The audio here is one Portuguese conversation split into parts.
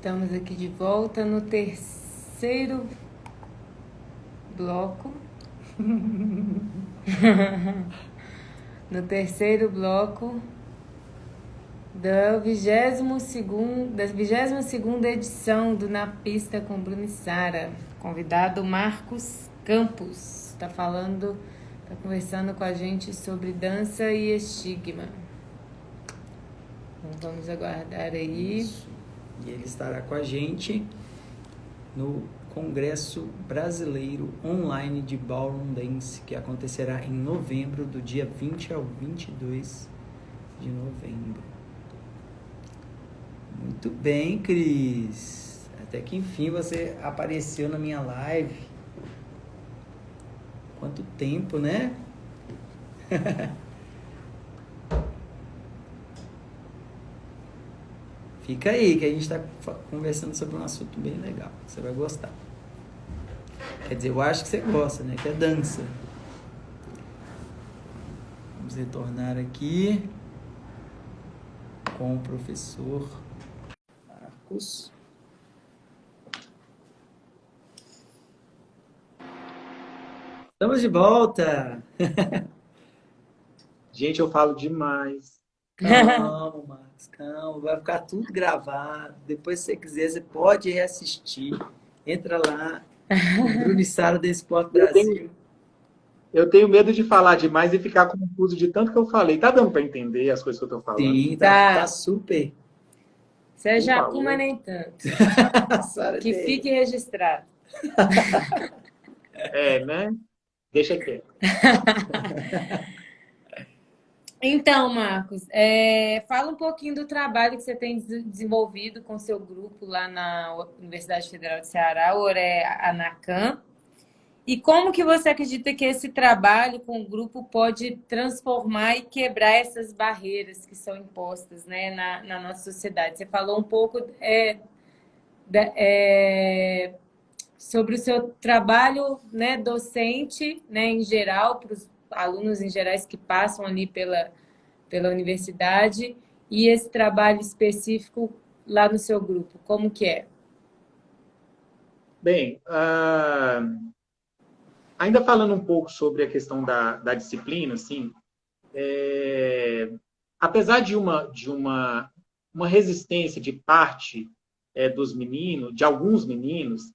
Estamos aqui de volta no terceiro bloco. No terceiro bloco da 22ª edição do Na Pista com Bruno e Sara. Convidado Marcos Campos. Está conversando com a gente sobre dança e estigma. Então vamos aguardar aí. Isso. E ele estará com a gente no Congresso Brasileiro Online de Ballroom Dance, que acontecerá em novembro, do dia 20 ao 22 de novembro. Muito bem, Cris. Até que enfim você apareceu na minha live. Quanto tempo, né? Fica aí, que a gente está conversando sobre um assunto bem legal. Você vai gostar. Quer dizer, eu acho que você gosta, né? Que é dança. Vamos retornar aqui com o professor Marcos. Estamos de volta! Gente, eu falo demais. Calma, Marcos, calma. Vai ficar tudo gravado. Depois, se você quiser, você pode reassistir. Entra lá no Bruno e Sara do Esporte Brasil. Eu tenho medo de falar demais e ficar confuso de tanto que eu falei. Tá dando para entender as coisas que eu tô falando? Sim, tá super. Você é jacu, mas nem tanto. Que fique registrado. É, né? Deixa quieto. Então, Marcos, fala um pouquinho do trabalho que você tem desenvolvido com seu grupo lá na Universidade Federal de Ceará, o Anacan, e como que você acredita que esse trabalho com o grupo pode transformar e quebrar essas barreiras que são impostas, né, na nossa sociedade. Você falou um pouco sobre o seu trabalho, né, docente, né, em geral, para os alunos em gerais que passam ali pela universidade, e esse trabalho específico lá no seu grupo, como que é? Bem, ainda falando um pouco sobre a questão da disciplina, assim, apesar de uma resistência de parte dos meninos, de alguns meninos,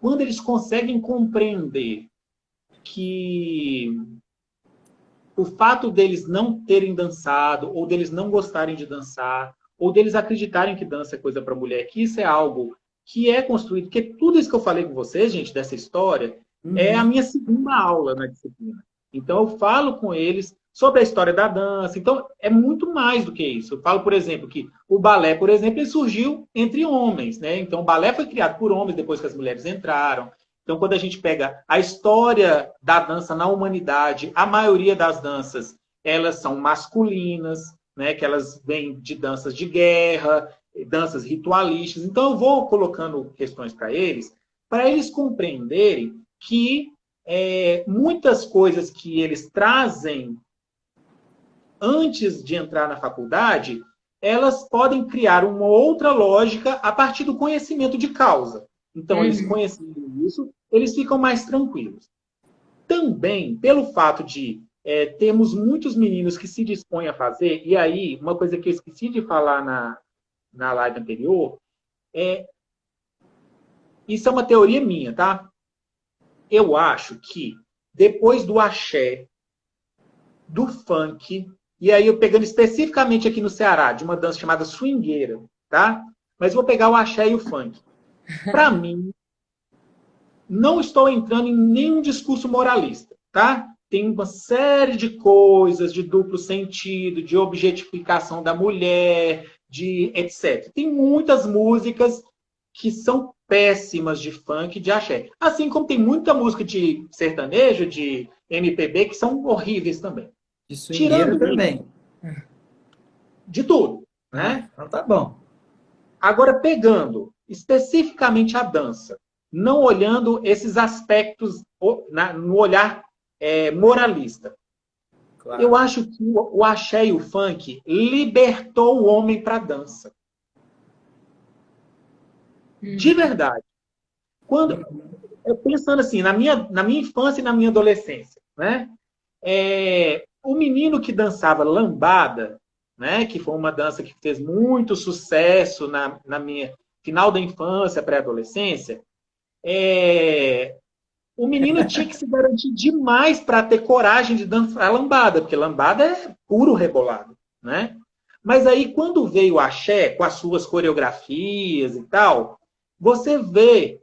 quando eles conseguem compreender que o fato deles não terem dançado, ou deles não gostarem de dançar, ou deles acreditarem que dança é coisa para mulher, que isso é algo que é construído, porque tudo isso que eu falei com vocês, gente, dessa história, é a minha segunda aula na disciplina. Então, eu falo com eles sobre a história da dança. Então, é muito mais do que isso. Eu falo, por exemplo, que o balé, por exemplo, ele surgiu entre homens, né? Então, o balé foi criado por homens depois que as mulheres entraram. Então, quando a gente pega a história da dança na humanidade, a maioria das danças, elas são masculinas, né? Que elas vêm de danças de guerra, danças ritualísticas. Então, eu vou colocando questões para eles compreenderem que muitas coisas que eles trazem antes de entrar na faculdade, elas podem criar uma outra lógica a partir do conhecimento de causa. Então, eles conhecendo isso, eles ficam mais tranquilos. Também, pelo fato de termos muitos meninos que se dispõem a fazer, e aí, uma coisa que eu esqueci de falar na live anterior, isso é uma teoria minha, tá? Eu acho que depois do axé, do funk, e aí eu pegando especificamente aqui no Ceará, de uma dança chamada swingueira, tá? Mas vou pegar o axé e o funk. Para mim, não estou entrando em nenhum discurso moralista, tá? Tem uma série de coisas de duplo sentido, de objetificação da mulher, de etc. Tem muitas músicas que são péssimas de funk, de axé. Assim como tem muita música de sertanejo, de MPB, que são horríveis também. De swingueiro também. De tudo, né? Então tá bom. Agora, pegando especificamente a dança, não olhando esses aspectos no olhar moralista. Claro. Eu acho que o axé e o funk libertou o homem para a dança. De verdade. Quando, pensando assim, na minha infância e na minha adolescência, né? O menino que dançava lambada, né? Que foi uma dança que fez muito sucesso na minha final da infância, pré-adolescência, o menino tinha que se garantir demais para ter coragem de dançar lambada, porque lambada é puro rebolado, né? Mas aí, quando veio o axé, com as suas coreografias e tal, você vê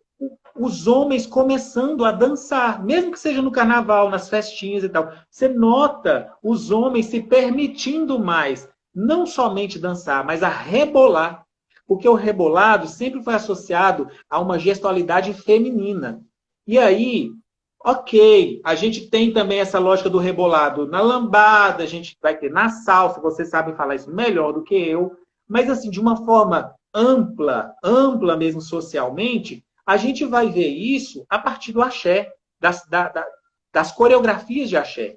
os homens começando a dançar, mesmo que seja no carnaval, nas festinhas e tal. Você nota os homens se permitindo mais, não somente dançar, mas a rebolar. Porque o rebolado sempre foi associado a uma gestualidade feminina. E aí, ok, a gente tem também essa lógica do rebolado na lambada, a gente vai ter na salsa, vocês sabem falar isso melhor do que eu, mas assim, de uma forma ampla, ampla mesmo socialmente, a gente vai ver isso a partir do axé, das coreografias de axé.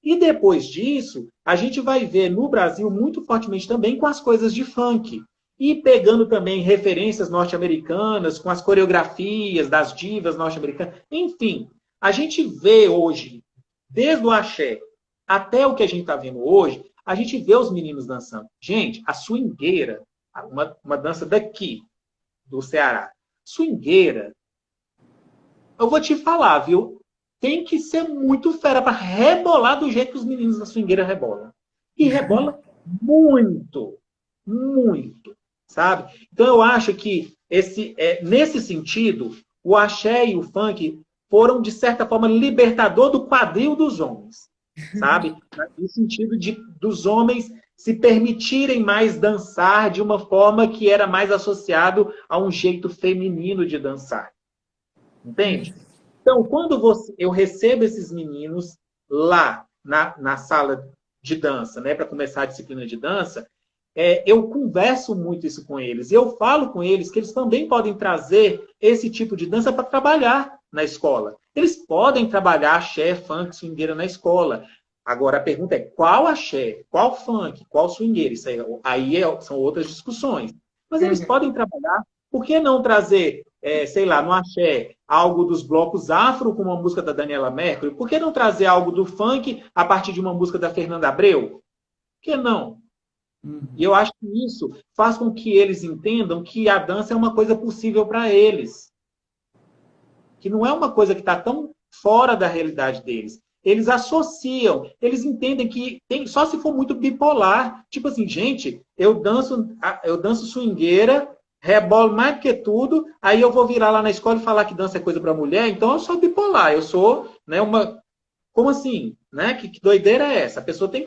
E depois disso, a gente vai ver no Brasil muito fortemente também com as coisas de funk. E pegando também referências norte-americanas, com as coreografias das divas norte-americanas. Enfim, a gente vê hoje, desde o axé até o que a gente está vendo hoje, a gente vê os meninos dançando. Gente, a swingueira, uma dança daqui, do Ceará. Swingueira, eu vou te falar, viu? Tem que ser muito fera para rebolar do jeito que os meninos da swingueira rebolam. E rebola muito, muito, sabe? Então eu acho que nesse sentido, o axé e o funk foram, de certa forma, libertador do quadril dos homens, sabe? No sentido dos homens se permitirem mais dançar de uma forma que era mais associado a um jeito feminino de dançar. Entende? Então, quando eu recebo esses meninos lá na sala de dança, né, para começar a disciplina de dança, eu converso muito isso com eles. E eu falo com eles que eles também podem trazer esse tipo de dança para trabalhar na escola. Eles podem trabalhar axé, funk, swingueira na escola. Agora, a pergunta é qual axé, qual funk, qual swingueira? Isso aí são outras discussões. Mas eles podem trabalhar. Por que não trazer, sei lá, no axé, algo dos blocos afro com uma música da Daniela Mercury? Por que não trazer algo do funk a partir de uma música da Fernanda Abreu? Por que não? E eu acho que isso faz com que eles entendam que a dança é uma coisa possível para eles. Que não é uma coisa que está tão fora da realidade deles. Eles associam, eles entendem que só se for muito bipolar. Tipo assim, gente, eu danço swingueira, rebolo mais do que tudo, aí eu vou virar lá na escola e falar que dança é coisa para mulher, então eu sou bipolar, eu sou, né, uma... Como assim? Né? Que doideira é essa? A pessoa tem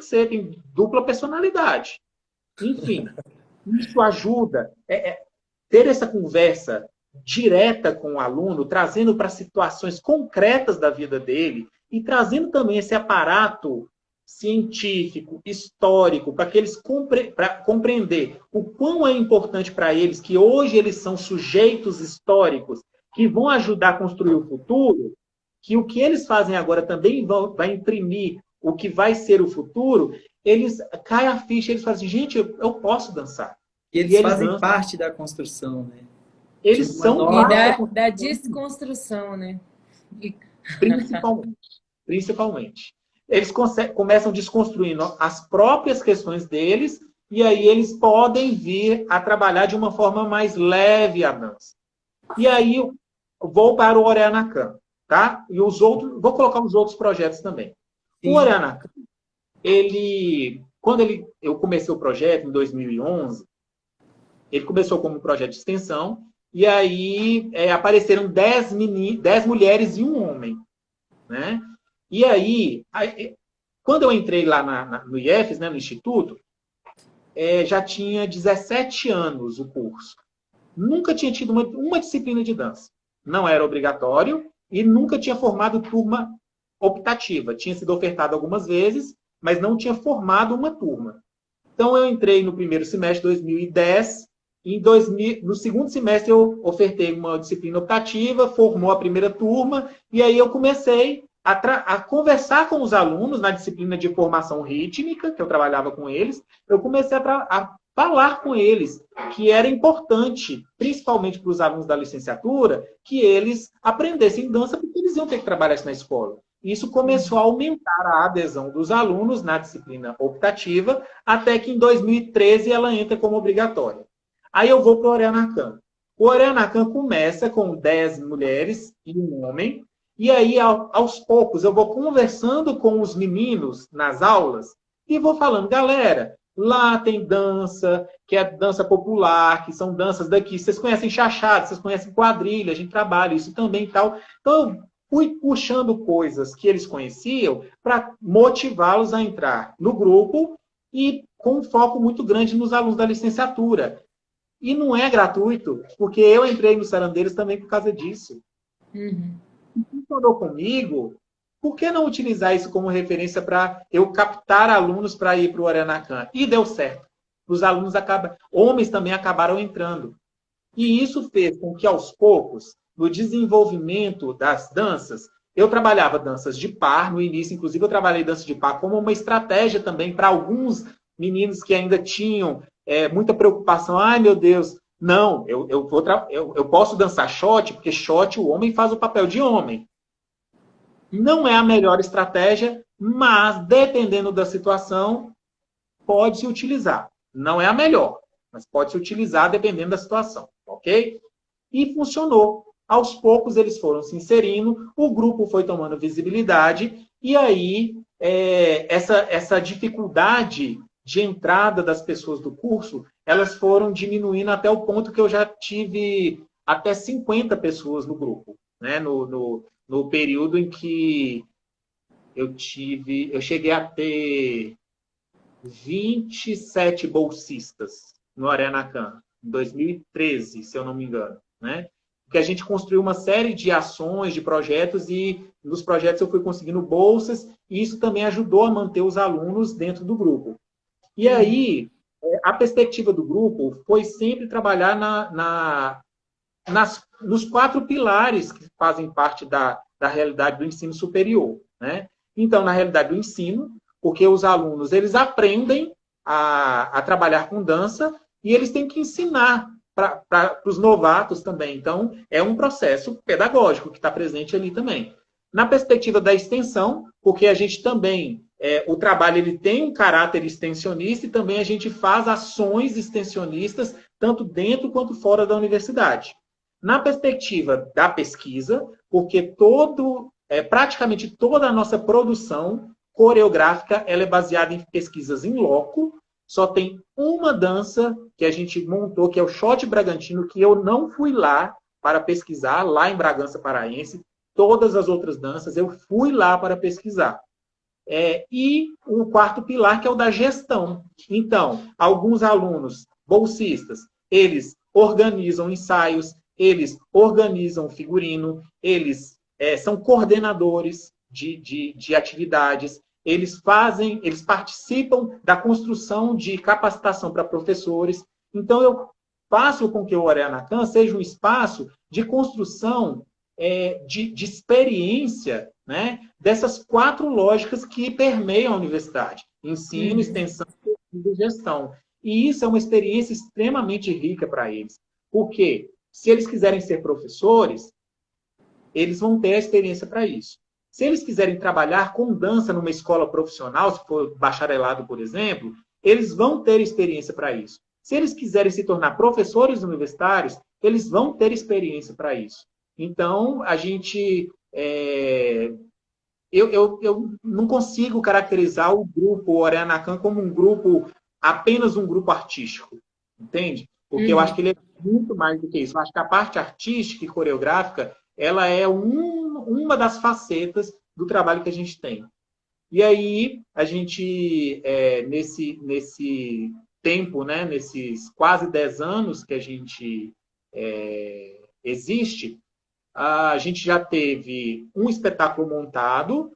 dupla personalidade. Enfim, isso ajuda ter essa conversa direta com o aluno, trazendo para situações concretas da vida dele e trazendo também esse aparato científico, histórico, para que eles compreender o quão é importante para eles que hoje eles são sujeitos históricos que vão ajudar a construir o futuro, que o que eles fazem agora também vai imprimir o que vai ser o futuro, eles caem a ficha, eles falam assim, gente, eu posso dançar. E eles fazem dançam. Parte da construção, né? Eles são parte da desconstrução, né? Principalmente. Eles começam desconstruindo as próprias questões deles e aí eles podem vir a trabalhar de uma forma mais leve a dança. E aí eu vou para o Oreanacan, tá? E vou colocar os outros projetos também. Sim. O Oreanacan, quando eu comecei o projeto em 2011, ele começou como um projeto de extensão e aí apareceram 10 mulheres e um homem, né? E aí, quando eu entrei lá no IEFES, né, no Instituto, já tinha 17 anos o curso. Nunca tinha tido uma disciplina de dança. Não era obrigatório e nunca tinha formado turma optativa. Tinha sido ofertado algumas vezes, mas não tinha formado uma turma. Então, eu entrei no primeiro semestre de 2010 e no segundo semestre eu ofertei uma disciplina optativa, formou a primeira turma e aí eu comecei a conversar com os alunos na disciplina de formação rítmica, que eu trabalhava com eles, eu comecei a falar com eles que era importante, principalmente para os alunos da licenciatura, que eles aprendessem dança, porque eles iam ter que trabalhar isso na escola. Isso começou a aumentar a adesão dos alunos na disciplina optativa, até que em 2013 ela entra como obrigatória. Aí eu vou para o Oreanacan. O Oreanacan começa com 10 mulheres e um homem, e aí, aos poucos, eu vou conversando com os meninos nas aulas e vou falando, galera, lá tem dança, que é dança popular, que são danças daqui. Vocês conhecem chachada, vocês conhecem quadrilha, a gente trabalha isso também e tal. Então, eu fui puxando coisas que eles conheciam para motivá-los a entrar no grupo e com um foco muito grande nos alunos da licenciatura. E não é gratuito, porque eu entrei no Sarandeiros também por causa disso. Uhum. Funcionou comigo, por que não utilizar isso como referência para eu captar alunos para ir para o Oreanacan? E deu certo. Os alunos homens também acabaram entrando. E isso fez com que, aos poucos, no desenvolvimento das danças, eu trabalhava danças de par, no início, inclusive, eu trabalhei dança de par como uma estratégia também para alguns meninos que ainda tinham muita preocupação. Ai, meu Deus, não, eu posso dançar shot, porque shot o homem faz o papel de homem. Não é a melhor estratégia, mas, dependendo da situação, pode-se utilizar. Não é a melhor, mas pode-se utilizar dependendo da situação, ok? E funcionou. Aos poucos eles foram se inserindo, o grupo foi tomando visibilidade, e aí essa dificuldade de entrada das pessoas do curso, elas foram diminuindo até o ponto que eu já tive até 50 pessoas no grupo, né? No período em que eu cheguei a ter 27 bolsistas no Oreanacan, em 2013, se eu não me engano, né? Porque a gente construiu uma série de ações, de projetos, e nos projetos eu fui conseguindo bolsas, e isso também ajudou a manter os alunos dentro do grupo. E aí, a perspectiva do grupo foi sempre trabalhar nos 4 pilares que fazem parte da realidade do ensino superior, né? Então, na realidade do ensino, porque os alunos eles aprendem a trabalhar com dança e eles têm que ensinar para os novatos também. Então, é um processo pedagógico que está presente ali também. Na perspectiva da extensão, porque a gente também, o trabalho ele tem um caráter extensionista e também a gente faz ações extensionistas tanto dentro quanto fora da universidade. Na perspectiva da pesquisa, porque praticamente toda a nossa produção coreográfica ela é baseada em pesquisas em loco. Só tem uma dança que a gente montou, que é o Shot Bragantino, que eu não fui lá para pesquisar, lá em Bragança Paraense. Todas as outras danças eu fui lá para pesquisar. E o 4º pilar, que é o da gestão. Então, alguns alunos bolsistas, eles organizam ensaios, eles organizam figurino, eles são coordenadores de atividades, eles participam da construção de capacitação para professores. Então, eu faço com que o Oreanacan seja um espaço de construção de experiência, né, dessas 4 lógicas que permeiam a universidade: ensino, extensão e gestão. E isso é uma experiência extremamente rica para eles. Porque se eles quiserem ser professores, eles vão ter a experiência para isso. Se eles quiserem trabalhar com dança numa escola profissional, se for bacharelado, por exemplo, eles vão ter experiência para isso. Se eles quiserem se tornar professores universitários, eles vão ter experiência para isso. Então, a gente... Eu não consigo caracterizar o grupo Oreanacan como apenas um grupo artístico, entende? Porque eu acho que ele é muito mais do que isso. Eu acho que a parte artística e coreográfica, ela é uma das facetas do trabalho que a gente tem. E aí, a gente, nesse tempo, né, nesses quase 10 anos que a gente existe, a gente já teve um espetáculo montado,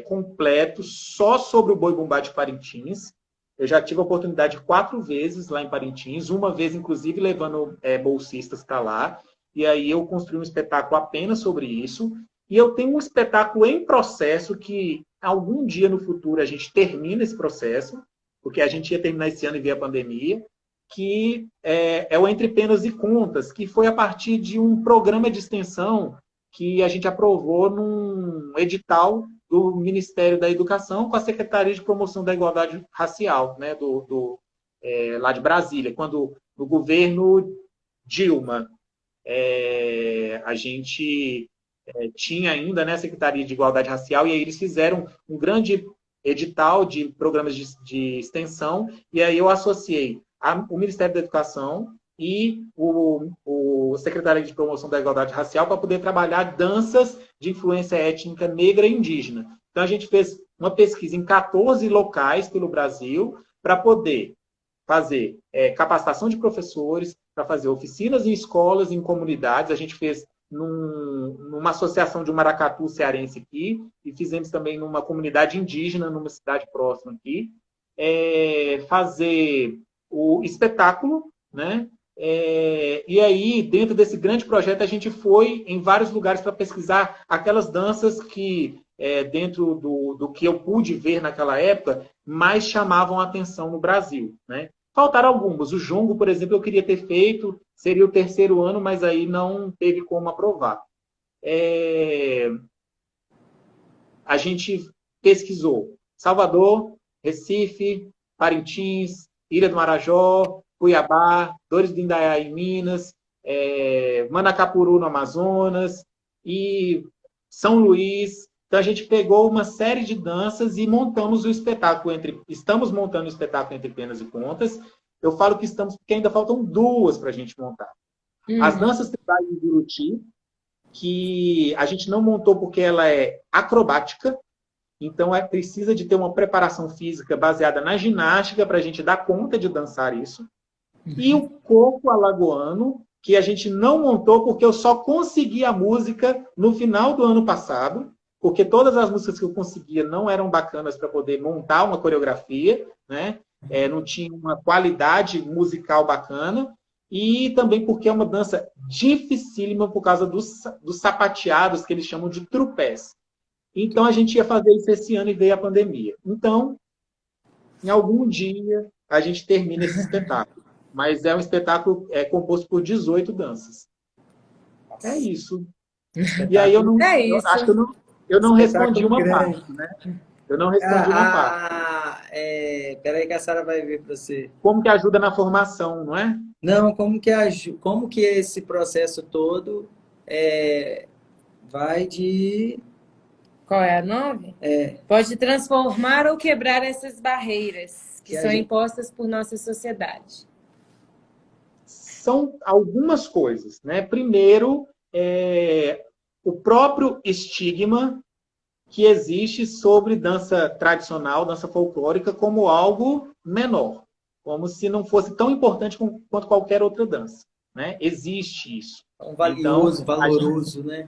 completo, só sobre o Boi Bumbá de Parintins. Eu já tive a oportunidade 4 vezes lá em Parintins, uma vez, inclusive, levando bolsistas para lá. E aí eu construí um espetáculo apenas sobre isso. E eu tenho um espetáculo em processo que, algum dia no futuro, a gente termina esse processo, porque a gente ia terminar esse ano e veio a pandemia. que é o Entre Penas e Contas, que foi a partir de um programa de extensão que a gente aprovou num edital do Ministério da Educação com a Secretaria de Promoção da Igualdade Racial, né, lá de Brasília, quando no governo Dilma a gente tinha ainda, né, a Secretaria de Igualdade Racial, e aí eles fizeram um grande edital de programas de extensão, e aí eu associei o Ministério da Educação e o Secretaria de Promoção da Igualdade Racial para poder trabalhar danças de influência étnica negra e indígena. Então, a gente fez uma pesquisa em 14 locais pelo Brasil para poder fazer capacitação de professores, para fazer oficinas em escolas, em comunidades. A gente fez numa associação de um maracatu cearense aqui, e fizemos também numa comunidade indígena, numa cidade próxima aqui, fazer o espetáculo, né? E aí, dentro desse grande projeto, a gente foi em vários lugares para pesquisar aquelas danças que, dentro do que eu pude ver naquela época, mais chamavam a atenção no Brasil, né? Faltaram algumas. O jongo, por exemplo, eu queria ter feito, seria o 3º ano, mas aí não teve como aprovar. A gente pesquisou Salvador, Recife, Parintins, Ilha do Marajó, Cuiabá, Dores do Indaiá em Minas, Manacapuru no Amazonas e São Luís. Então a gente pegou uma série de danças e montamos o espetáculo estamos montando o espetáculo Entre Penas e Contas. Eu falo que estamos porque ainda faltam 2 para a gente montar. As danças tribais de Juruti, que a gente não montou porque ela é acrobática, então precisa de ter uma preparação física baseada na ginástica para a gente dar conta de dançar isso. E o coco alagoano, que a gente não montou porque eu só consegui a música no final do ano passado, porque todas as músicas que eu conseguia não eram bacanas para poder montar uma coreografia, né? Não tinha uma qualidade musical bacana, e também porque é uma dança dificílima por causa dos sapateados, que eles chamam de trupés. Então, a gente ia fazer isso esse ano e veio a pandemia. Então, em algum dia, a gente termina esse espetáculo. Mas é um espetáculo composto por 18 danças. É isso. E aí, eu acho que eu não respondi uma parte, né? Eu não respondi uma parte. Peraí que a Sara vai ver para você. Como que ajuda na formação, não é? Não, como que esse processo todo vai de... Qual é a 9? Pode transformar ou quebrar essas barreiras que são impostas por nossa sociedade. São algumas coisas, né? Primeiro, o próprio estigma que existe sobre dança tradicional, dança folclórica, como algo menor, como se não fosse tão importante quanto qualquer outra dança, né? Existe isso. Valoroso, né?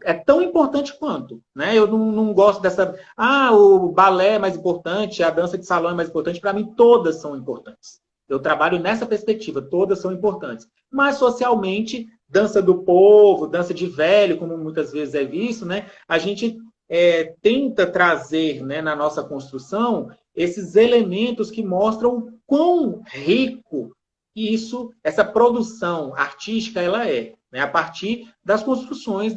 É tão importante quanto, né? Eu não gosto dessa... o balé é mais importante, a dança de salão é mais importante. Para mim, todas são importantes. Eu trabalho nessa perspectiva, todas são importantes. Mas, socialmente, dança do povo, dança de velho, como muitas vezes é visto, né? A gente tenta trazer, né, na nossa construção esses elementos que mostram o quão rico essa produção artística ela é, né, a partir das construções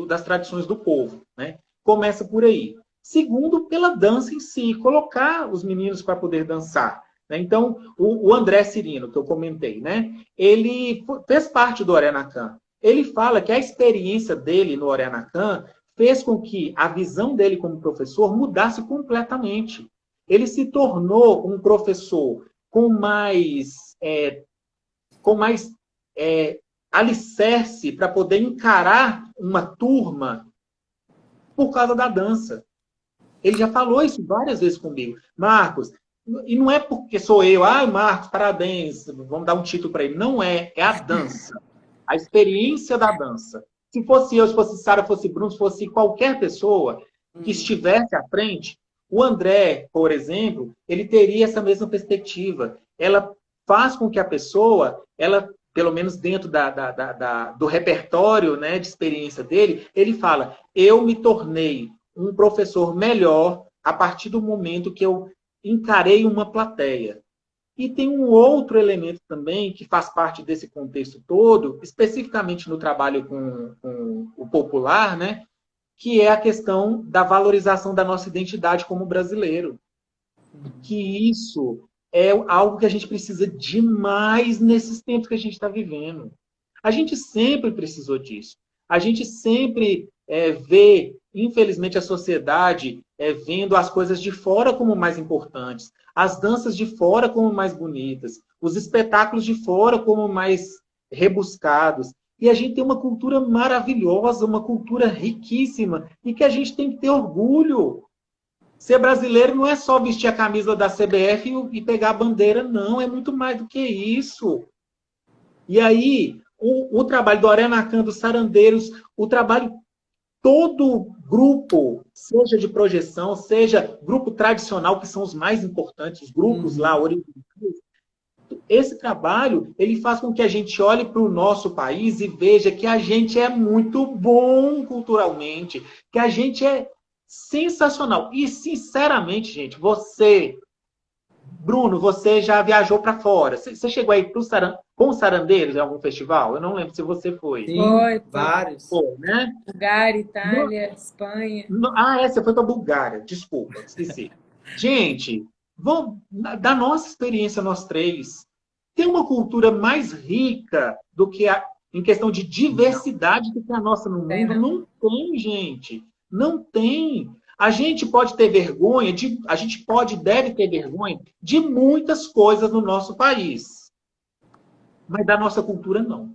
das tradições do povo, né? Começa por aí. Segundo, pela dança em si, colocar os meninos para poder dançar, né? Então, o André Cirino, que eu comentei, né? Ele fez parte do Orenacan. Ele fala que a experiência dele no Orenacan fez com que a visão dele como professor mudasse completamente. Ele se tornou um professor com mais alicerce para poder encarar uma turma por causa da dança. Ele já falou isso várias vezes comigo. Marcos, e não é porque sou eu, Marcos, parabéns, vamos dar um título para ele. Não é a dança. A experiência da dança. Se fosse eu, se fosse Sara, fosse Bruno, se fosse qualquer pessoa que estivesse à frente, o André, por exemplo, ele teria essa mesma perspectiva. Ela faz com que a pessoa, pelo menos dentro do repertório, né, de experiência dele, ele fala, eu me tornei um professor melhor a partir do momento que eu encarei uma plateia. E tem um outro elemento também que faz parte desse contexto todo, especificamente no trabalho com o popular, né? Que é a questão da valorização da nossa identidade como brasileiro. Que isso é algo que a gente precisa demais nesses tempos que a gente está vivendo. A gente sempre precisou disso. A gente sempre vê, infelizmente, a sociedade vendo as coisas de fora como mais importantes, as danças de fora como mais bonitas, os espetáculos de fora como mais rebuscados. E a gente tem uma cultura maravilhosa, uma cultura riquíssima, e que a gente tem que ter orgulho. Ser brasileiro não é só vestir a camisa da CBF e pegar a bandeira, não. É muito mais do que isso. E aí, o trabalho do Arenacan, dos Sarandeiros, o trabalho, todo grupo, seja de projeção, seja grupo tradicional, que são os mais importantes, os grupos lá originais, esse trabalho, ele faz com que a gente olhe para o nosso país e veja que a gente é muito bom culturalmente, que a gente é sensacional. E, sinceramente, gente, Bruno, você já viajou para fora. Você chegou aí com os Sarandeiros em algum festival? Eu não lembro se você foi. Sim, Foi. vários. Foi, né? Bulgária, Itália, Espanha. Você foi para a Bulgária. Desculpa, esqueci. Gente, da nossa experiência, nós três, tem uma cultura mais rica do que em questão de diversidade do que a nossa no mundo? Não tem, gente. Não tem. A gente pode ter vergonha, a gente deve ter vergonha de muitas coisas no nosso país. Mas da nossa cultura, não.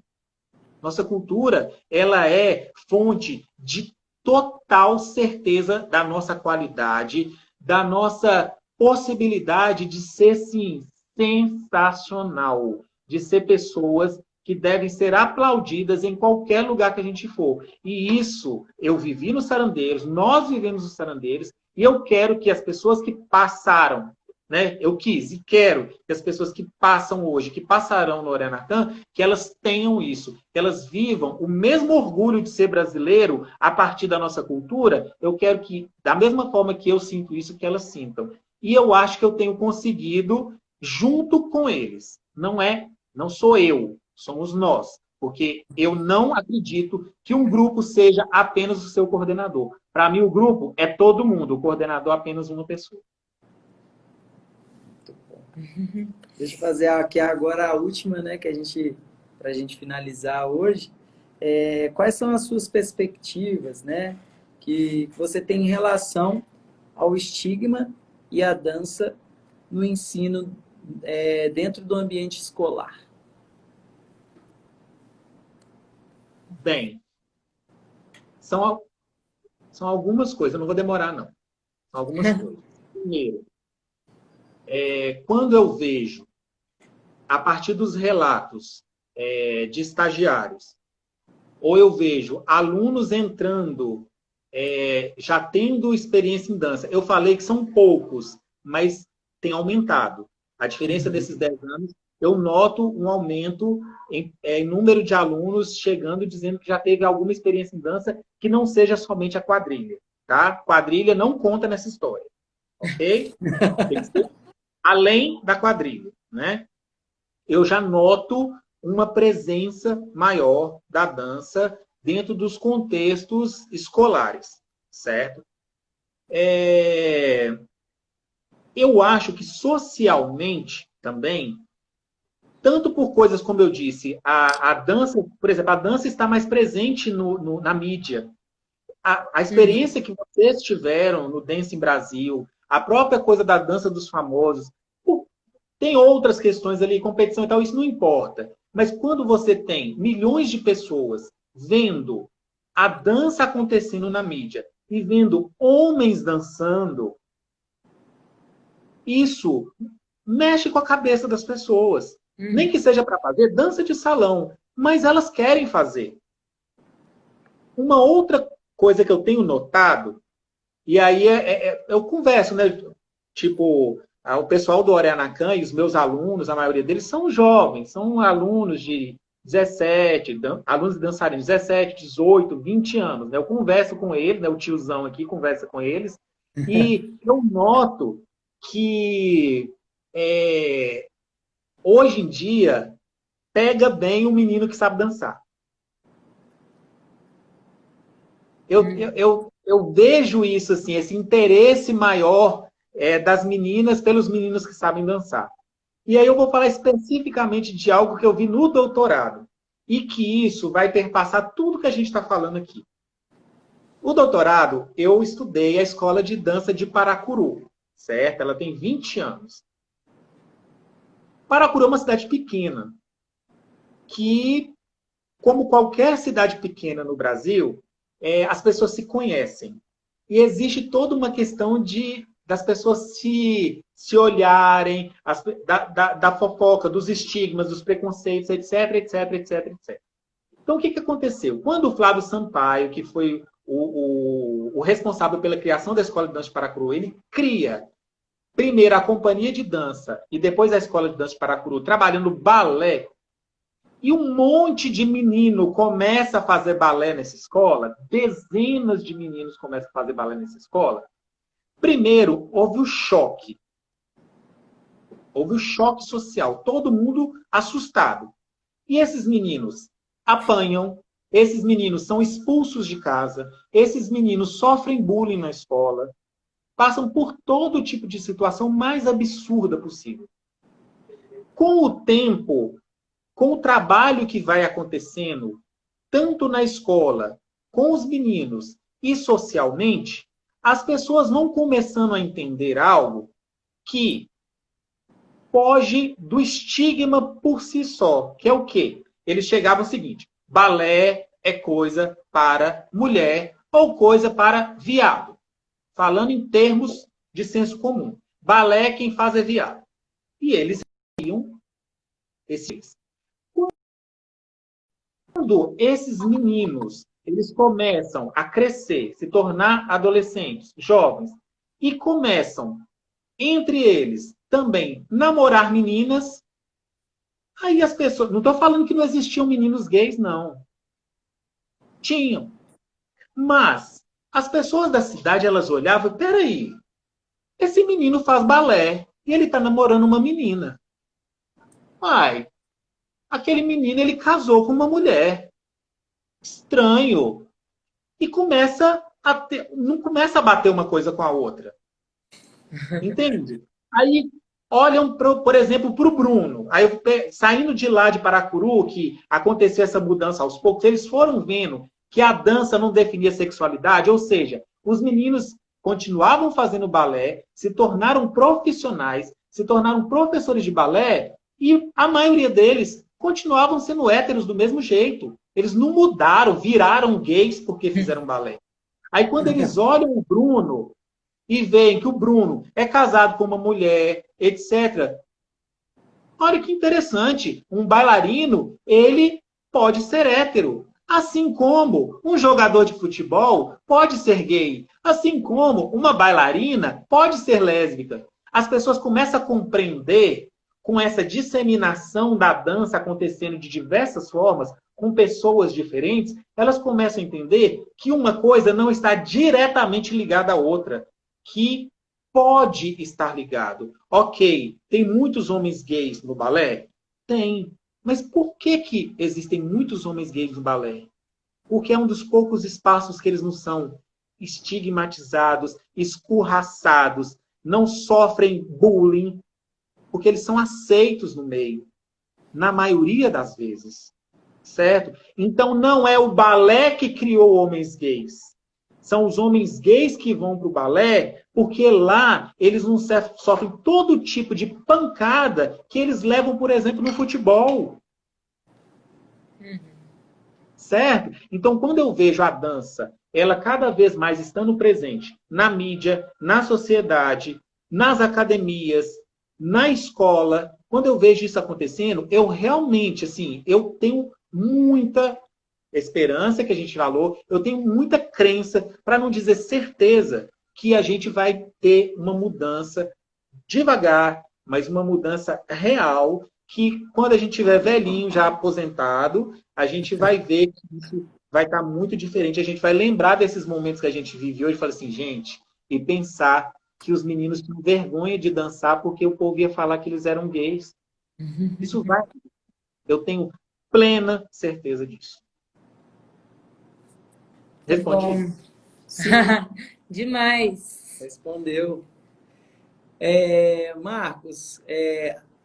Nossa cultura, ela é fonte de total certeza da nossa qualidade, da nossa possibilidade de ser, sim, sensacional, de ser pessoas que devem ser aplaudidas em qualquer lugar que a gente for. E isso eu vivi nos Sarandeiros, nós vivemos nos Sarandeiros, e eu quero que as pessoas que passaram, né, eu quis e quero que as pessoas que passam hoje, que passarão no Arenacan, que elas tenham isso, que elas vivam o mesmo orgulho de ser brasileiro a partir da nossa cultura. Eu quero que, da mesma forma que eu sinto isso, que elas sintam. E eu acho que eu tenho conseguido junto com eles. Não sou eu, somos nós. Porque eu não acredito que um grupo seja apenas o seu coordenador. Para mim, o grupo é todo mundo, o coordenador é apenas uma pessoa. Muito bom. Deixa eu fazer aqui agora a última, né, para a gente finalizar hoje. Quais são as suas perspectivas, né, que você tem em relação ao estigma e à dança no ensino dentro do ambiente escolar? Bem, são algumas coisas, eu não vou demorar, não. São algumas coisas. Primeiro, quando eu vejo, a partir dos relatos de estagiários, ou eu vejo alunos entrando, já tendo experiência em dança, eu falei que são poucos, mas tem aumentado. A diferença desses 10 anos, eu noto um aumento em número de alunos chegando dizendo que já teve alguma experiência em dança que não seja somente a quadrilha. Tá? Quadrilha não conta nessa história. Ok? Tem que ser além da quadrilha. Né? Eu já noto uma presença maior da dança dentro dos contextos escolares. Certo? Eu acho que socialmente também, tanto por coisas como eu disse, a dança, por exemplo, a dança está mais presente na mídia. A experiência que vocês tiveram no Dance em Brasil, a própria coisa da dança dos famosos, tem outras questões ali, competição e tal, isso não importa. Mas quando você tem milhões de pessoas vendo a dança acontecendo na mídia e vendo homens dançando, isso mexe com a cabeça das pessoas. Nem que seja para fazer dança de salão, mas elas querem fazer. Uma outra coisa que eu tenho notado, e aí eu converso, né? Tipo, o pessoal do Arenacan e os meus alunos, a maioria deles são jovens, são alunos de 17, alunos de dançarinos, 17, 18, 20 anos. Né? Eu converso com eles, né? O tiozão aqui conversa com eles, e eu noto que hoje em dia, pega bem o menino que sabe dançar. Eu vejo isso, assim, esse interesse maior das meninas pelos meninos que sabem dançar. E aí eu vou falar especificamente de algo que eu vi no doutorado. E que isso vai perpassar tudo que a gente está falando aqui. O doutorado, eu estudei a escola de dança de Paracuru, certo? Ela tem 20 anos. Paracuru é uma cidade pequena, que, como qualquer cidade pequena no Brasil, as pessoas se conhecem. E existe toda uma questão das pessoas se olharem, da fofoca, dos estigmas, dos preconceitos, etc, etc, etc, etc. Então, o que aconteceu? Quando o Flávio Sampaio, que foi o responsável pela criação da Escola de Dança de Paracuru, ele cria primeiro a companhia de dança e depois a Escola de Dança de Paracuru, trabalhando balé, e um monte de menino começa a fazer balé nessa escola, dezenas de meninos começam a fazer balé nessa escola. Primeiro, houve o choque. Houve o choque social. Todo mundo assustado. E esses meninos apanham, esses meninos são expulsos de casa, esses meninos sofrem bullying na escola, passam por todo tipo de situação mais absurda possível. Com o tempo, com o trabalho que vai acontecendo, tanto na escola, com os meninos e socialmente, as pessoas vão começando a entender algo que foge do estigma por si só, que é o quê? Eles chegavam ao seguinte: balé é coisa para mulher ou coisa para viado. Falando em termos de senso comum. Balé, quem faz é viado. E eles iam esses. Quando esses meninos eles começam a crescer, se tornar adolescentes, jovens, e começam, entre eles, também namorar meninas, aí as pessoas... Não estou falando que não existiam meninos gays, não. Tinham. Mas as pessoas da cidade, elas olhavam, peraí, esse menino faz balé e ele está namorando uma menina. Pai, aquele menino, ele casou com uma mulher. Estranho. E começa a ter, não começa a bater uma coisa com a outra. Entende? Aí olham, por exemplo, para o Bruno. Aí, saindo de lá de Paracuru, que aconteceu essa mudança aos poucos, eles foram vendo que a dança não definia sexualidade, ou seja, os meninos continuavam fazendo balé, se tornaram profissionais, se tornaram professores de balé, e a maioria deles continuavam sendo héteros do mesmo jeito. Eles não mudaram, viraram gays porque fizeram balé. Aí quando eles olham o Bruno e veem que o Bruno é casado com uma mulher, etc. Olha que interessante, um bailarino, ele pode ser hétero. Assim como um jogador de futebol pode ser gay. Assim como uma bailarina pode ser lésbica. As pessoas começam a compreender, com essa disseminação da dança acontecendo de diversas formas, com pessoas diferentes, elas começam a entender que uma coisa não está diretamente ligada à outra, que pode estar ligado. Ok, tem muitos homens gays no balé? Tem. Mas por que existem muitos homens gays no balé? Porque é um dos poucos espaços que eles não são estigmatizados, escorraçados, não sofrem bullying, porque eles são aceitos no meio, na maioria das vezes. Certo? Então não é o balé que criou homens gays. São os homens gays que vão para o balé, porque lá eles não sofrem todo tipo de pancada que eles levam, por exemplo, no futebol. Certo? Então, quando eu vejo a dança, ela cada vez mais estando presente na mídia, na sociedade, nas academias, na escola, quando eu vejo isso acontecendo, eu realmente, assim, eu tenho muita esperança, que a gente falou, eu tenho muita crença, para não dizer certeza, que a gente vai ter uma mudança devagar, mas uma mudança real, que quando a gente tiver velhinho, já aposentado, a gente vai ver que isso vai estar muito diferente. A gente vai lembrar desses momentos que a gente vive hoje e falar assim, gente, e pensar que os meninos tinham vergonha de dançar porque o povo ia falar que eles eram gays. Isso vai. Eu tenho plena certeza disso. Que Respondi? bom. Sim, Demais. respondeu. Marcos,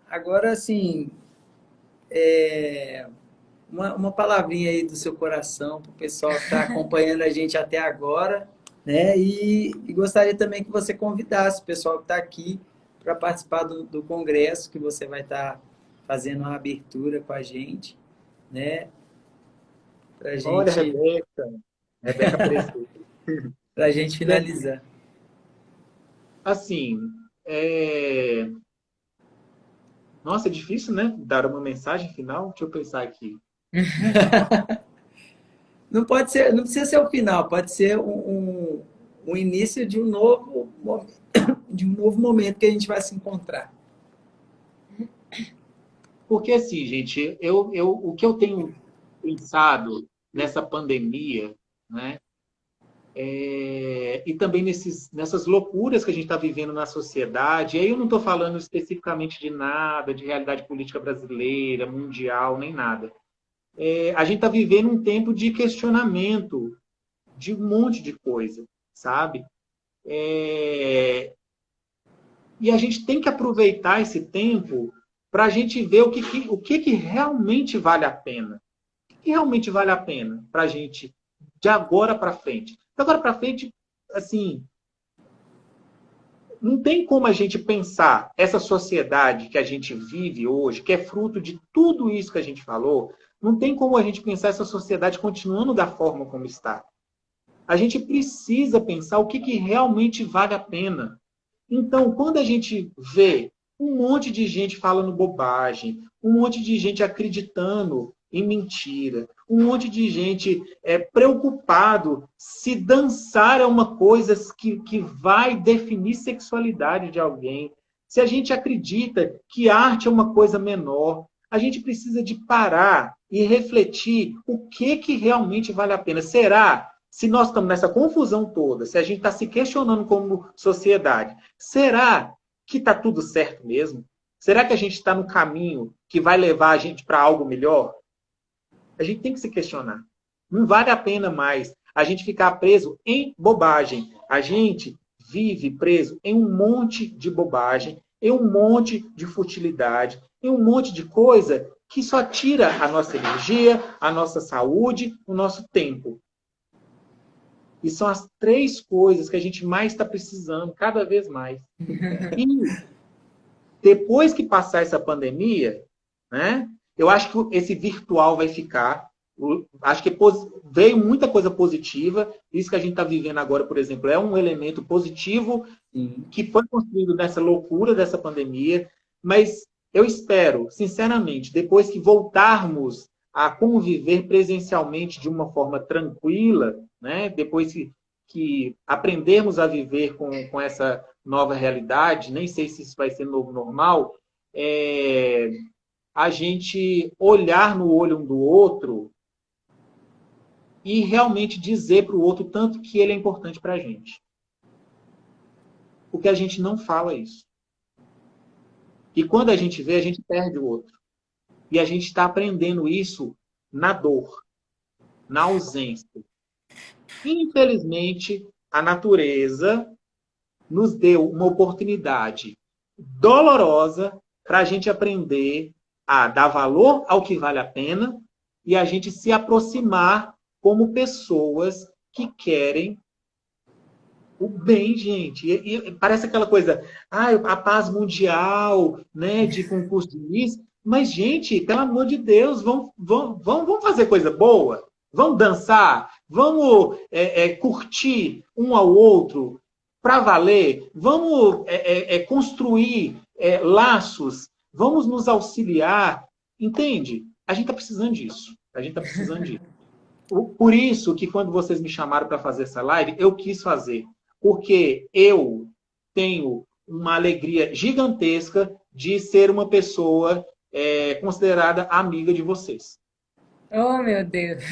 agora assim, uma palavrinha aí do seu coração para o pessoal que está acompanhando a gente até agora, né? E gostaria também que você convidasse o pessoal que está aqui para participar do congresso, que você vai estar fazendo uma abertura com a gente, né? Para Olha, gente, Rebeca. Rebeca apareceu. para gente finalizar. Assim, é... nossa, é difícil, né? Dar uma mensagem final. Deixa eu pensar aqui. Não pode ser, não precisa ser o final, pode ser um início de um novo, de um novo momento que a gente vai se encontrar. Porque assim, gente, o que eu tenho pensado nessa pandemia, né? E também nessas loucuras que a gente está vivendo na sociedade. E aí eu não estou falando especificamente de nada, de realidade política brasileira, mundial, nem nada. A gente está vivendo um tempo de questionamento de um monte de coisa, sabe? E a gente tem que aproveitar esse tempo para a gente ver o que realmente vale a pena. O que realmente vale a pena para a gente de agora para frente. De agora para frente, assim, não tem como a gente pensar essa sociedade que a gente vive hoje, que é fruto de tudo isso que a gente falou, não tem como a gente pensar essa sociedade continuando da forma como está. A gente precisa pensar o que realmente vale a pena. Então, quando a gente vê um monte de gente falando bobagem, um monte de gente acreditando em mentira, um monte de gente preocupado se dançar é uma coisa que vai definir sexualidade de alguém, se a gente acredita que arte é uma coisa menor, a gente precisa de parar e refletir o que realmente vale a pena. Será se nós estamos nessa confusão toda, se a gente está se questionando como sociedade, será que está tudo certo mesmo? Será que a gente está no caminho que vai levar a gente para algo melhor? A gente tem que se questionar. Não vale a pena mais a gente ficar preso em bobagem. A gente vive preso em um monte de bobagem, em um monte de futilidade, em um monte de coisa que só tira a nossa energia, a nossa saúde, o nosso tempo. E são as 3 coisas que a gente mais está precisando, cada vez mais. E depois que passar essa pandemia, né, eu acho que esse virtual vai ficar. Acho que veio muita coisa positiva. Isso que a gente está vivendo agora, por exemplo, é um elemento positivo que foi construído nessa loucura dessa pandemia. Mas eu espero, sinceramente, depois que voltarmos a conviver presencialmente de uma forma tranquila, né, depois que aprendermos a viver com essa nova realidade, nem sei se isso vai ser novo normal, a gente olhar no olho um do outro e realmente dizer para o outro tanto que ele é importante para a gente. Porque a gente não fala isso. E quando a gente vê, a gente perde o outro. E a gente está aprendendo isso na dor, na ausência. Infelizmente, a natureza nos deu uma oportunidade dolorosa para a gente aprender a dar valor ao que vale a pena e a gente se aproximar como pessoas que querem o bem, gente. E parece aquela coisa, a paz mundial, né, de concurso de Miss. Mas, gente, pelo amor de Deus, vamos fazer coisa boa? Vamos dançar? Vamos curtir um ao outro para valer? Vamos construir laços? Vamos nos auxiliar? Entende? A gente está precisando disso. A gente está precisando disso. Por isso que quando vocês me chamaram para fazer essa live, eu quis fazer. Porque eu tenho uma alegria gigantesca de ser uma pessoa considerada amiga de vocês. Oh, meu Deus.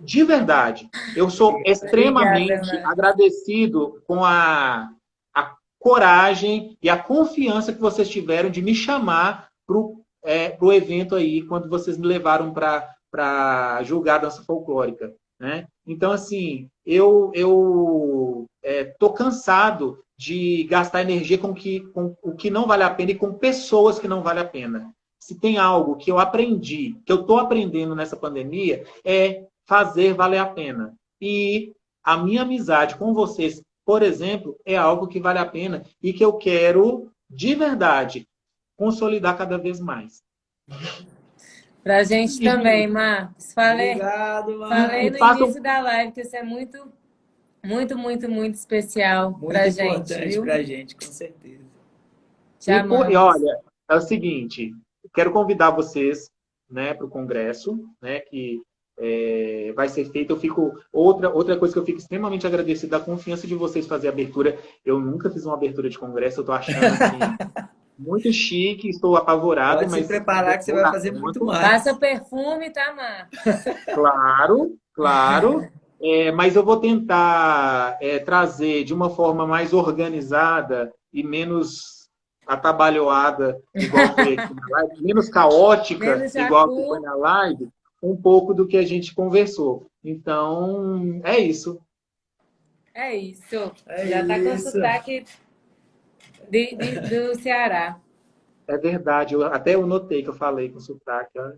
De verdade. Eu sou Obrigada, extremamente Marcos. agradecido com coragem e a confiança que vocês tiveram de me chamar pro evento aí, quando vocês me levaram para julgar a dança folclórica, né? Então, assim, eu tô cansado de gastar energia com o que não vale a pena e com pessoas que não vale a pena. Se tem algo que eu aprendi, que eu estou aprendendo nessa pandemia, é fazer valer a pena. E a minha amizade com vocês, por exemplo, é algo que vale a pena e que eu quero, de verdade, consolidar cada vez mais. Pra gente também, Marcos. Obrigado, Falei Marcos. no Façam início da live que isso é muito, muito, muito, muito especial Muito pra gente, importante viu? pra gente, com certeza. Te E amamos. olha, é o seguinte, quero convidar vocês, né, para o congresso, né, que vai ser feito. Eu fico outra coisa que eu fico extremamente agradecido da confiança de vocês fazer a abertura. Eu nunca fiz uma abertura de congresso, eu estou achando assim muito chique, estou apavorado, Pode se mas preparar que você vou vai dar fazer muito conta. mais. Passa perfume, tá, Marcos? Claro, claro. Mas eu vou tentar trazer de uma forma mais organizada e menos atabalhoada, igual foi aqui na live, menos caótica, Menos igual que foi jacu. na live, um pouco do que a gente conversou. Então, é isso. É isso. É Já tá com isso. sotaque do Ceará. É verdade. Até eu notei que eu falei com sotaque. Ó.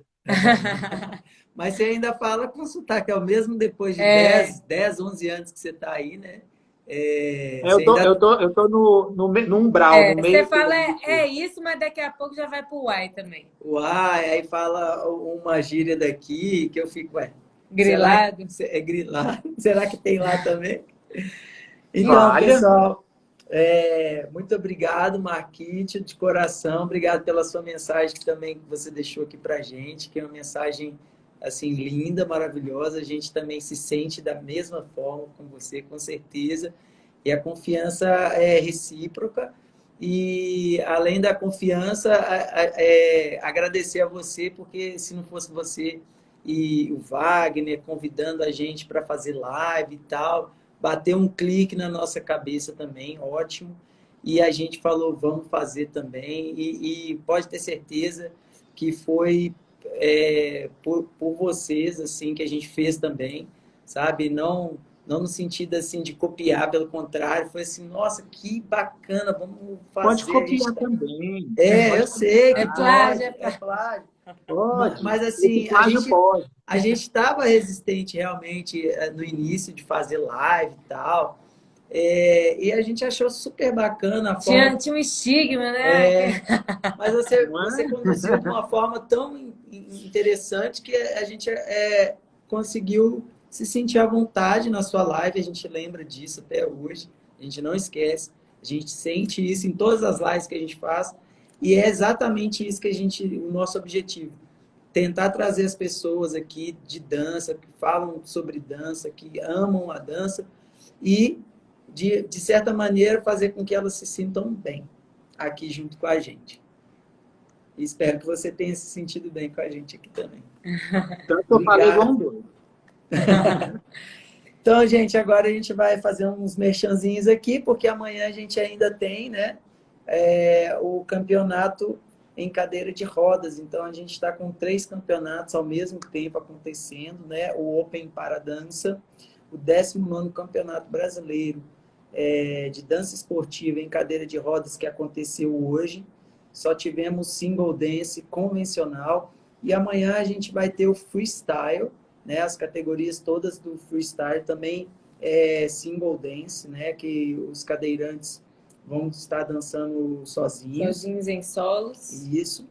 Mas você ainda fala com sotaque, é o mesmo depois de É, 10, 11 anos que você está aí, né? Eu Você tô, ainda... eu tô, eu tô no umbral, no você meio fala termo. isso, mas daqui a pouco já vai pro uai também. Uai, aí fala uma gíria daqui que eu fico, ué, será que Grilado. é grilado? Será que tem lá também? Então, Valha. pessoal, muito obrigado, Marquite, de coração. Obrigado pela sua mensagem que também você deixou aqui para a gente, que é uma mensagem assim linda, maravilhosa. A gente também se sente da mesma forma com você, com certeza. E a confiança é recíproca. E além da confiança, agradecer a você, porque se não fosse você e o Wagner convidando a gente para fazer live e tal, bateu um clique na nossa cabeça também, ótimo. E a gente falou, vamos fazer também. E pode ter certeza que foi por vocês assim que a gente fez também, sabe? Não no sentido assim de copiar, pelo contrário, foi assim, nossa, que bacana, vamos Pode fazer. A gente copiar tá... também. Eu Pode sei que É copiar. plágio, pode, é é plágio. plágio. Pode. Mas Esse assim, plágio pode. a gente estava resistente realmente no início de fazer live e tal. E a gente achou super bacana a forma. Tinha um estigma, né? Mas Não você é? conduziu de uma forma tão interessante que a gente conseguiu se sentir à vontade na sua live. A gente lembra disso até hoje. A gente não esquece. A gente sente isso em todas as lives que a gente faz. E é exatamente isso que o nosso objetivo. Tentar trazer as pessoas aqui de dança, que falam sobre dança, que amam a dança e, de certa maneira, fazer com que elas se sintam bem aqui junto com a gente. E espero que você tenha se sentido bem com a gente aqui também. Tanto que eu falei igual um doido. Então, gente, agora a gente vai fazer uns merchanzinhos aqui, porque amanhã a gente ainda tem, né, o campeonato em cadeira de rodas. Então, a gente está com 3 campeonatos ao mesmo tempo acontecendo, né? O Open para Dança, o 19º Campeonato Brasileiro de Dança Esportiva em Cadeira de Rodas, que aconteceu hoje. Só tivemos single dance convencional. E amanhã a gente vai ter o freestyle, né? As categorias todas do freestyle também single dance, né? Que os cadeirantes vão estar dançando sozinhos. Sozinhos em solos. Isso.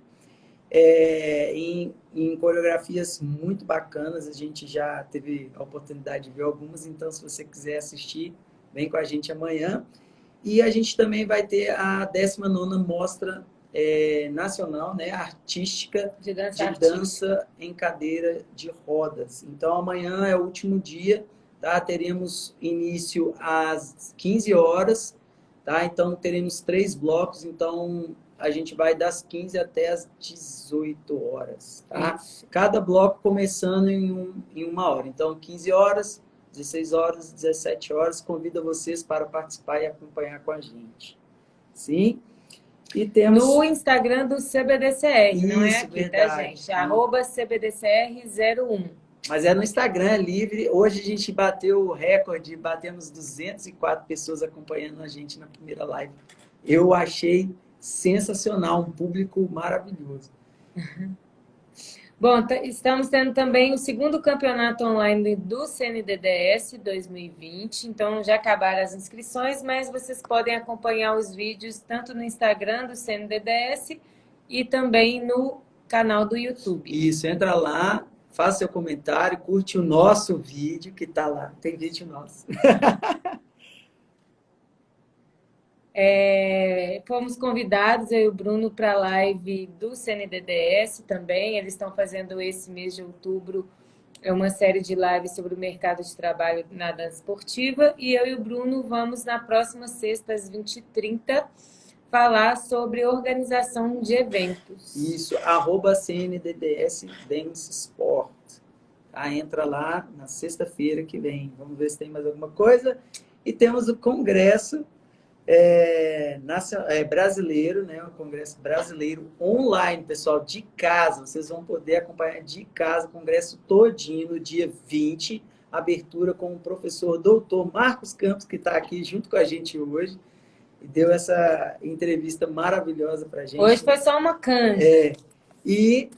Em coreografias muito bacanas, a gente já teve a oportunidade de ver algumas, então se você quiser assistir, vem com a gente amanhã. E a gente também vai ter a 19ª Mostra Nacional, né, Artística De dança de artística. dança em cadeira de rodas. Então amanhã é o último dia, tá? Teremos início às 15 horas, tá? Então teremos 3 blocos, então a gente vai das 15 até as 18 horas, tá? Cada bloco começando em 1 hora. Então 15 horas, 16 horas, 17 horas, convido vocês para participar e acompanhar com a gente. Sim. E temos... No Instagram do CBDCR, não é Isso, aqui, tá, verdade. gente? Arroba CBDCR01. Mas é no Instagram, é livre. Hoje a gente bateu o recorde, batemos 204 pessoas acompanhando a gente na primeira live. Eu achei sensacional, um público maravilhoso. Bom, estamos tendo também o segundo campeonato online do CNDDS 2020. Então, já acabaram as inscrições, mas vocês podem acompanhar os vídeos tanto no Instagram do CNDDS e também no canal do YouTube. Isso, entra lá, faça seu comentário, curte o nosso vídeo que tá lá. Tem vídeo nosso. Fomos convidados, eu e o Bruno, para a live do CNDDS também. Eles estão fazendo esse mês de outubro uma série de lives sobre o mercado de trabalho na dança esportiva. E eu e o Bruno vamos, na próxima sexta, às 20h30, falar sobre organização de eventos. Isso, @CNDDS Dance Sport. Tá? Entra lá na sexta-feira que vem. Vamos ver se tem mais alguma coisa. E temos o congresso brasileiro, né? O Congresso Brasileiro online, pessoal, de casa. Vocês vão poder acompanhar de casa o congresso todinho no dia 20, abertura com o professor doutor Marcos Campos, que está aqui junto com a gente hoje, e deu essa entrevista maravilhosa para a gente. Hoje foi só uma canja. E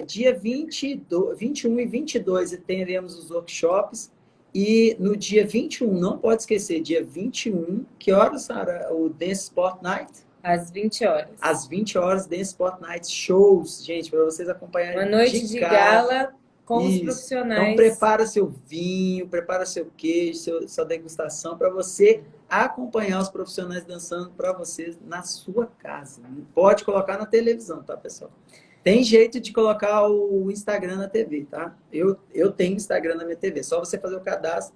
dia 21 e 22 teremos os workshops. E no dia 21, não pode esquecer, dia 21, que horas, Sara? O Dance Sport Night? Às 20 horas. Às 20 horas, Dance Sport Night Shows, gente, para vocês acompanharem. Uma noite de gala com os profissionais. Então, prepara seu vinho, prepara seu queijo, sua degustação, para você acompanhar os profissionais dançando para vocês na sua casa. Não pode colocar na televisão, tá, pessoal? Tem jeito de colocar o Instagram na TV, tá? Eu tenho Instagram na minha TV. Só você fazer o cadastro,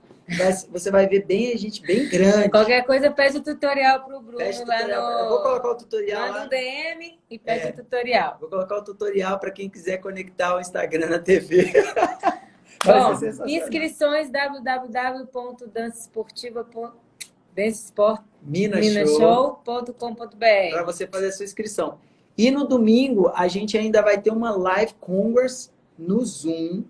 você vai ver a gente bem grande. Qualquer coisa, pede o tutorial pro Bruno lá no... Eu vou colocar o tutorial lá no DM e pede o tutorial. Vou colocar o tutorial para quem quiser conectar o Instagram na TV. Bom, inscrições www.dancesportiva.minashow.com.br para você fazer a sua inscrição. E no domingo, a gente ainda vai ter uma live converse no Zoom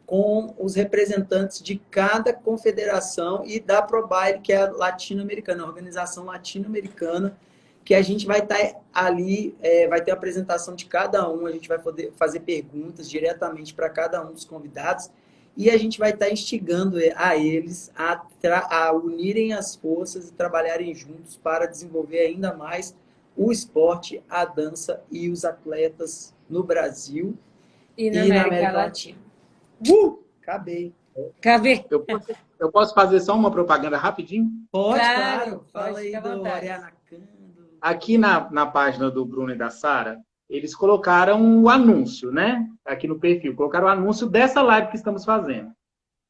com os representantes de cada confederação e da ProBile, que é a latino-americana, a organização latino-americana, que a gente vai estar ali, vai ter a apresentação de cada um, a gente vai poder fazer perguntas diretamente para cada um dos convidados e a gente vai estar instigando a eles a unirem as forças e trabalharem juntos para desenvolver ainda mais o esporte, a dança e os atletas no Brasil e na América Latina. Acabei. Eu posso fazer só uma propaganda rapidinho? Pode, claro. Fala pode, aí do Ariana Cando. Aqui na página do Bruno e da Sara, eles colocaram um anúncio, né? Aqui no perfil. Colocaram o anúncio dessa live que estamos fazendo.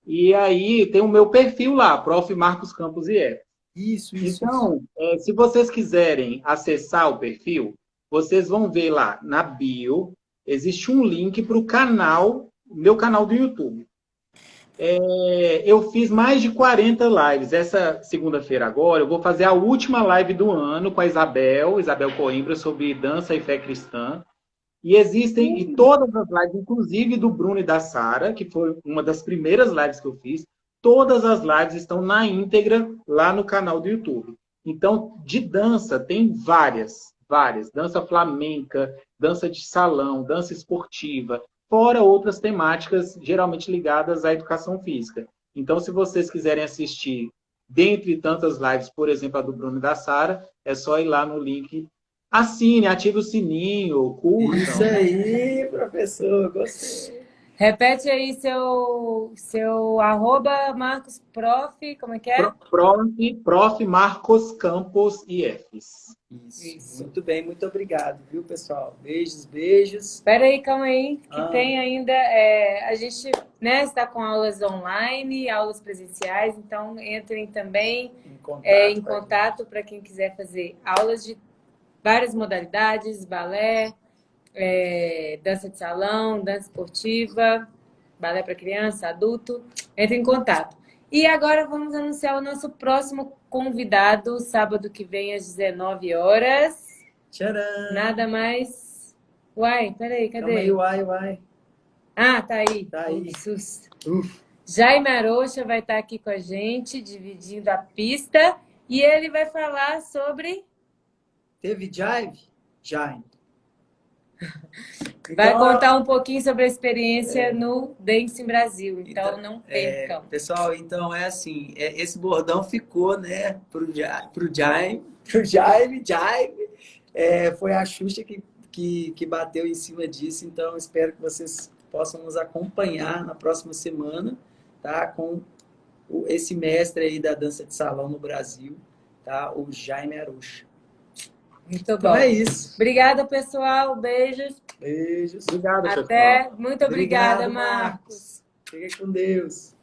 E aí tem o meu perfil lá, Prof. Marcos Campos IF. Isso. Então, se vocês quiserem acessar o perfil, vocês vão ver lá na bio, existe um link para o canal, meu canal do YouTube. Eu fiz mais de 40 lives. Essa segunda-feira agora, eu vou fazer a última live do ano com a Isabel Coimbra, sobre dança e fé cristã. E existem todas as lives, inclusive do Bruno e da Sara, que foi uma das primeiras lives que eu fiz. Todas as lives estão na íntegra lá no canal do YouTube. Então, de dança, tem várias. Dança flamenca, dança de salão, dança esportiva, fora outras temáticas geralmente ligadas à educação física. Então, se vocês quiserem assistir, dentre tantas lives, por exemplo, a do Bruno e da Sara, é só ir lá no link. Assine, ative o sininho, curtam. Isso aí, professor, gostei. Repete aí seu arroba Marcos Prof, como é que é? Prof. Marcos Campos IFs. Isso. Muito bem, muito obrigado, viu, pessoal? Beijos. Espera aí, calma aí, que tem ainda... a gente está com aulas online, aulas presenciais, então entrem também em contato para quem quiser fazer aulas de várias modalidades, balé, dança de salão, dança esportiva, balé para criança, adulto, entre em contato. E agora vamos anunciar o nosso próximo convidado, sábado que vem às 19 horas. Tcharam! Nada mais. Uai, peraí, Calma aí, cadê? uai. Ah, tá aí. Tá aí. Que susto. Uf. Jaime Arocha vai estar aqui com a gente, dividindo a pista. E ele vai falar sobre... Teve Jive? Jive. Vai Então, contar um pouquinho sobre a experiência no Dance Brasil. Então, não percam. pessoal, então é assim, esse bordão ficou, né, pro Jaime, foi a Xuxa que bateu em cima disso, então espero que vocês possam nos acompanhar na próxima semana, tá, com esse mestre aí da dança de salão no Brasil, tá, o Jaime Arocha. Muito bom. Então é isso. Obrigada, pessoal. Beijos. Beijos. Obrigado, pessoal. Até. Muito obrigada, Obrigado, Marcos. Fique com Deus.